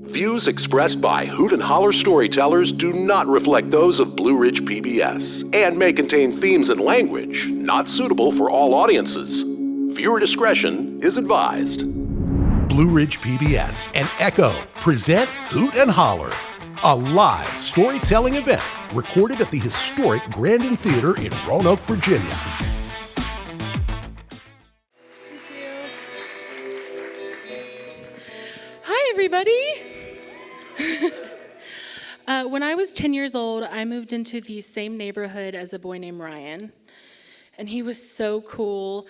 Views expressed by Hoot and Holler storytellers do not reflect those of Blue Ridge PBS and may contain themes and language not suitable for all audiences. Viewer discretion is advised. Blue Ridge PBS and Echo present Hoot and Holler, a live storytelling event recorded at the historic Grandin Theater in Roanoke, Virginia. Hi, everybody. When I was 10 years old, I moved into the same neighborhood as a boy named Ryan. And he was so cool,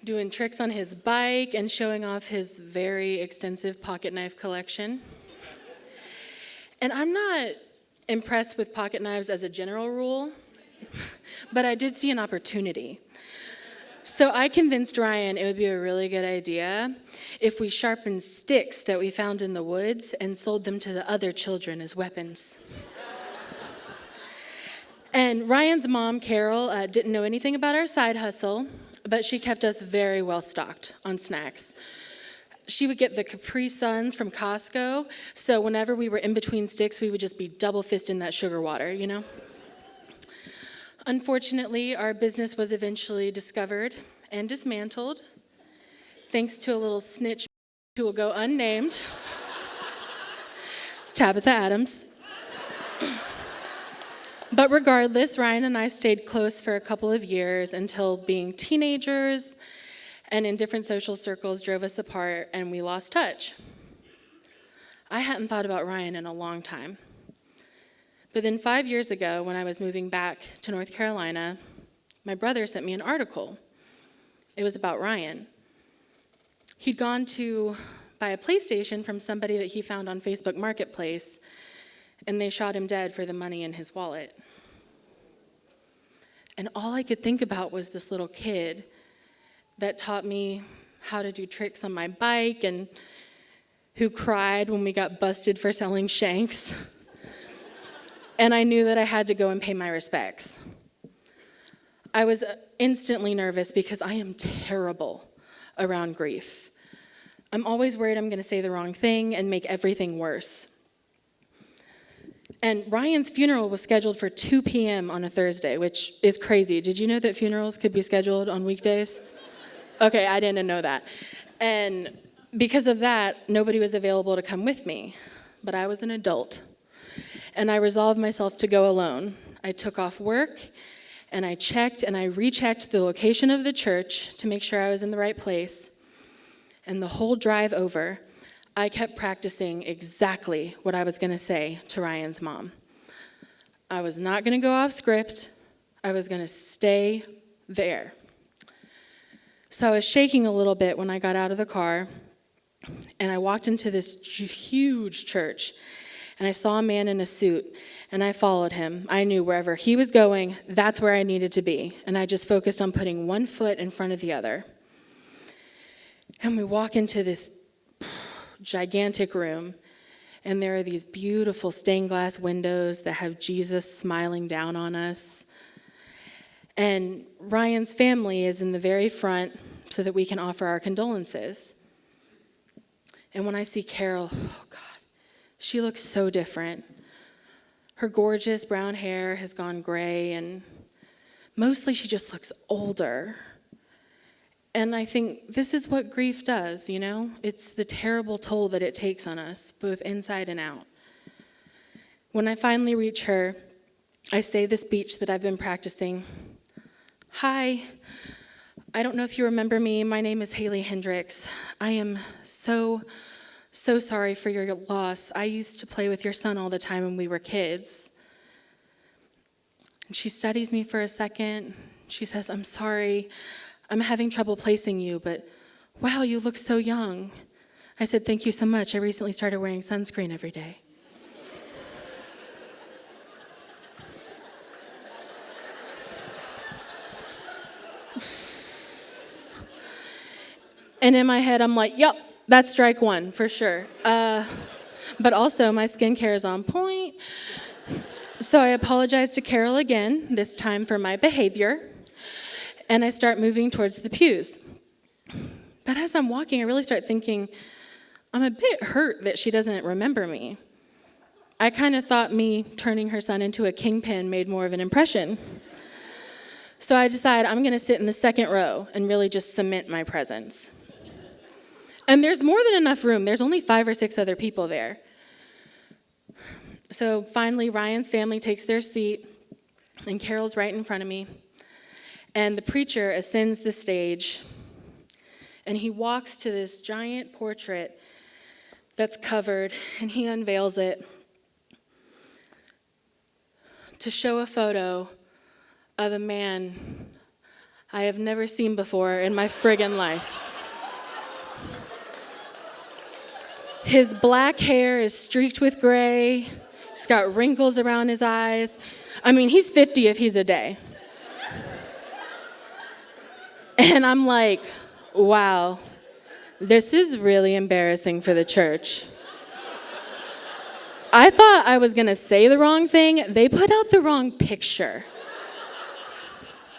doing tricks on his bike and showing off his very extensive pocket knife collection. And I'm not impressed with pocket knives as a general rule, but I did see an opportunity. So I convinced Ryan it would be a really good idea if we sharpened sticks that we found in the woods and sold them to the other children as weapons. And Ryan's mom, Carol, didn't know anything about our side hustle, but she kept us very well stocked on snacks. She would get the Capri Suns from Costco, so whenever we were in between sticks, we would just be double-fisting that sugar water, you know? Unfortunately, our business was eventually discovered and dismantled, thanks to a little snitch who will go unnamed, Tabitha Adams. But regardless, Ryan and I stayed close for a couple of years until being teenagers and in different social circles drove us apart and we lost touch. I hadn't thought about Ryan in a long time. But then 5 years ago, when I was moving back to North Carolina, my brother sent me an article. It was about Ryan. He'd gone to buy a PlayStation from somebody that he found on Facebook Marketplace, and they shot him dead for the money in his wallet. And all I could think about was this little kid that taught me how to do tricks on my bike and who cried when we got busted for selling shanks. And I knew that I had to go and pay my respects. I was instantly nervous because I am terrible around grief. I'm always worried I'm going to say the wrong thing and make everything worse. And Ryan's funeral was scheduled for 2 p.m. on a Thursday, which is crazy. Did you know that funerals could be scheduled on weekdays? Okay, I didn't know that. And because of that, nobody was available to come with me. But I was an adult. And I resolved myself to go alone. I took off work, and I checked and I rechecked the location of the church to make sure I was in the right place. And the whole drive over, I kept practicing exactly what I was going to say to Ryan's mom. I was not going to go off script. I was going to stay there. So I was shaking a little bit when I got out of the car, and I walked into this huge church. And I saw a man in a suit, and I followed him. I knew wherever he was going, that's where I needed to be. And I just focused on putting one foot in front of the other. And we walk into this gigantic room, and there are these beautiful stained glass windows that have Jesus smiling down on us. And Ryan's family is in the very front so that we can offer our condolences. And when I see Carol, oh God, she looks so different. Her gorgeous brown hair has gone gray, and mostly she just looks older. And I think this is what grief does, you know? It's the terrible toll that it takes on us, both inside and out. When I finally reach her, I say the speech that I've been practicing. Hi, I don't know if you remember me. My name is Hailey Hendricks. I am so sorry for your loss. I used to play with your son all the time when we were kids. And she studies me for a second. She says, I'm sorry. I'm having trouble placing you, but wow, you look so young. I said, thank you so much. I recently started wearing sunscreen every day. And in my head, I'm like, yep. That's strike one, for sure. But also, my skincare is on point. So I apologize to Carol again, this time for my behavior, and I start moving towards the pews. But as I'm walking, I really start thinking, I'm a bit hurt that she doesn't remember me. I kind of thought me turning her son into a kingpin made more of an impression. So I decided I'm going to sit in the second row and really just cement my presence. And there's more than enough room. There's only 5 or 6 other people there. So finally, Ryan's family takes their seat, and Carol's right in front of me. And the preacher ascends the stage, and he walks to this giant portrait that's covered, and he unveils it to show a photo of a man I have never seen before in my friggin' life. His black hair is streaked with gray. He's got wrinkles around his eyes. I mean, he's 50 if he's a day. And I'm like, wow, this is really embarrassing for the church. I thought I was gonna say the wrong thing. They put out the wrong picture.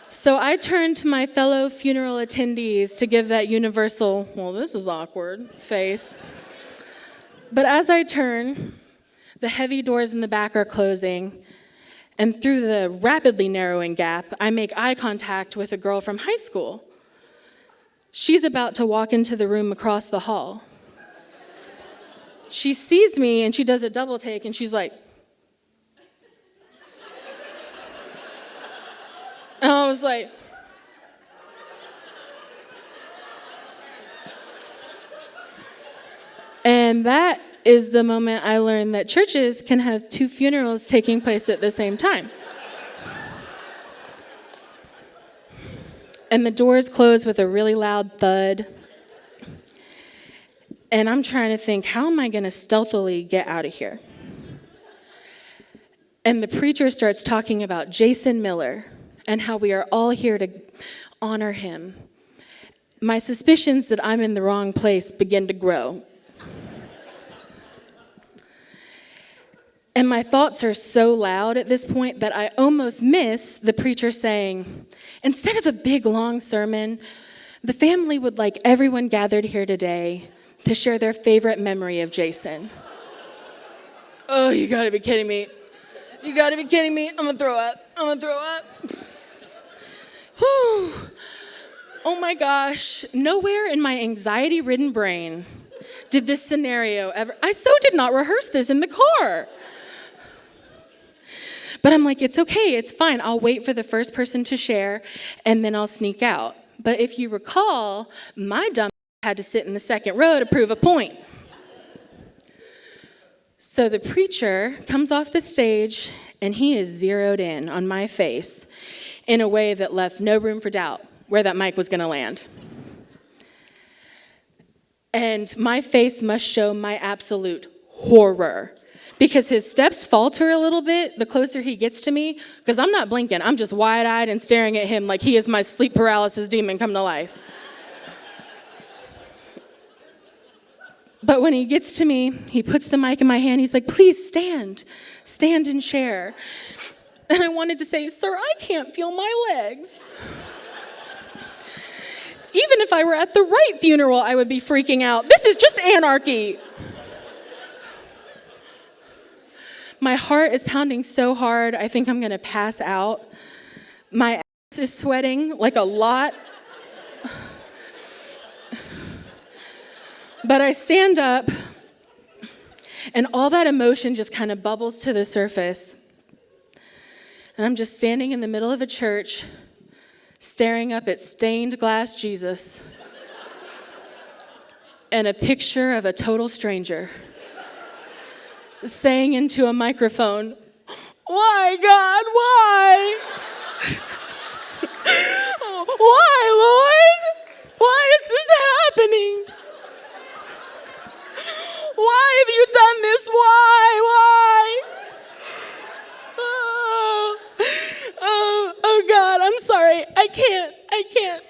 So I turned to my fellow funeral attendees to give that universal, well, this is awkward, face. But as I turn, the heavy doors in the back are closing, and through the rapidly narrowing gap, I make eye contact with a girl from high school. She's about to walk into the room across the hall. She sees me, and she does a double take, and she's like, and I was like, and that is the moment I learned that churches can have 2 funerals taking place at the same time. And the doors close with a really loud thud. And I'm trying to think, how am I going to stealthily get out of here? And the preacher starts talking about Jason Miller and how we are all here to honor him. My suspicions that I'm in the wrong place begin to grow. And my thoughts are so loud at this point that I almost miss the preacher saying, instead of a big long sermon, the family would like everyone gathered here today to share their favorite memory of Jason. Oh, you gotta be kidding me. You gotta be kidding me. I'm gonna throw up. Whew. Oh my gosh, nowhere in my anxiety-ridden brain did this scenario ever, I so did not rehearse this in the car. But I'm like, it's okay, it's fine. I'll wait for the first person to share, and then I'll sneak out. But if you recall, my dumb had to sit in the second row to prove a point. So the preacher comes off the stage, and he is zeroed in on my face in a way that left no room for doubt where that mic was going to land. And my face must show my absolute horror, because his steps falter a little bit the closer he gets to me, because I'm not blinking. I'm just wide-eyed and staring at him like he is my sleep paralysis demon come to life. But when he gets to me, he puts the mic in my hand. He's like, please stand and share. And I wanted to say, sir, I can't feel my legs. Even if I were at the right funeral, I would be freaking out. This is just anarchy. My heart is pounding so hard, I think I'm gonna pass out. My ass is sweating like a lot. But I stand up, and all that emotion just kind of bubbles to the surface. And I'm just standing in the middle of a church, staring up at stained glass Jesus and a picture of a total stranger saying into a microphone, why, God, why? Why, Lord? Why is this happening? Why have you done this? Why? Oh, God, I'm sorry. I can't.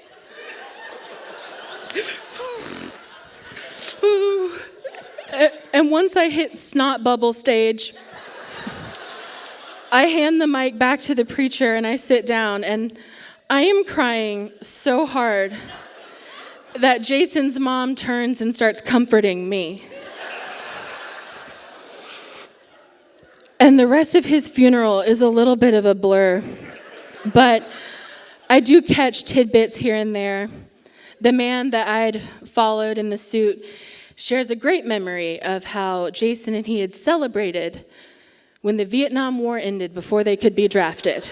And once I hit snot bubble stage, I hand the mic back to the preacher and I sit down, and I am crying so hard that Jason's mom turns and starts comforting me. And the rest of his funeral is a little bit of a blur, but I do catch tidbits here and there. The man that I'd followed in the suit shares a great memory of how Jason and he had celebrated when the Vietnam War ended before they could be drafted.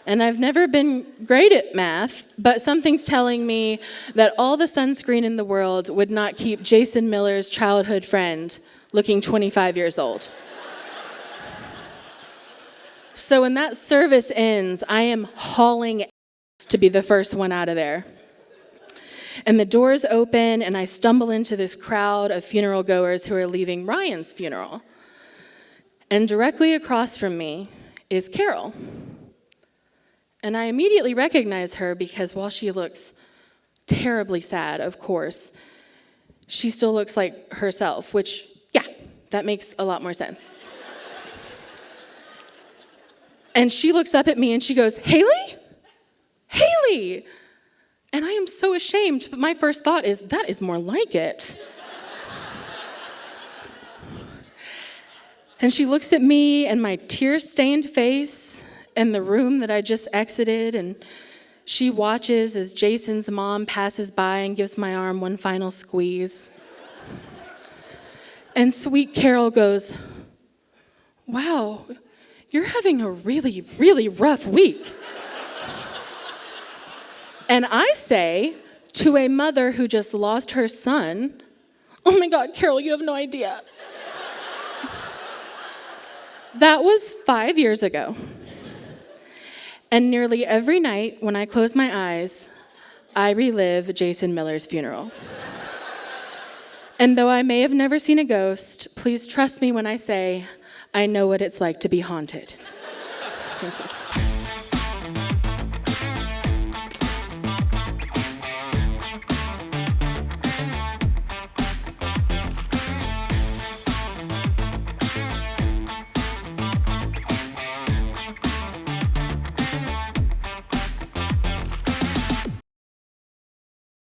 And I've never been great at math, but something's telling me that all the sunscreen in the world would not keep Jason Miller's childhood friend looking 25 years old. So when that service ends, I am hauling ass to be the first one out of there. And the doors open, and I stumble into this crowd of funeral goers who are leaving Ryan's funeral. And directly across from me is Carol. And I immediately recognize her because while she looks terribly sad, of course, she still looks like herself, which, yeah, that makes a lot more sense. And she looks up at me and she goes, "Hailey? Hailey!" And I am so ashamed, but my first thought is, that is more like it. And she looks at me and my tear-stained face and the room that I just exited, and she watches as Jason's mom passes by and gives my arm one final squeeze. And sweet Carol goes, "Wow, you're having a really, really rough week." And I say to a mother who just lost her son, "Oh my God, Carol, you have no idea." That was 5 years ago. And nearly every night when I close my eyes, I relive Jason Miller's funeral. And though I may have never seen a ghost, please trust me when I say I know what it's like to be haunted. Thank you.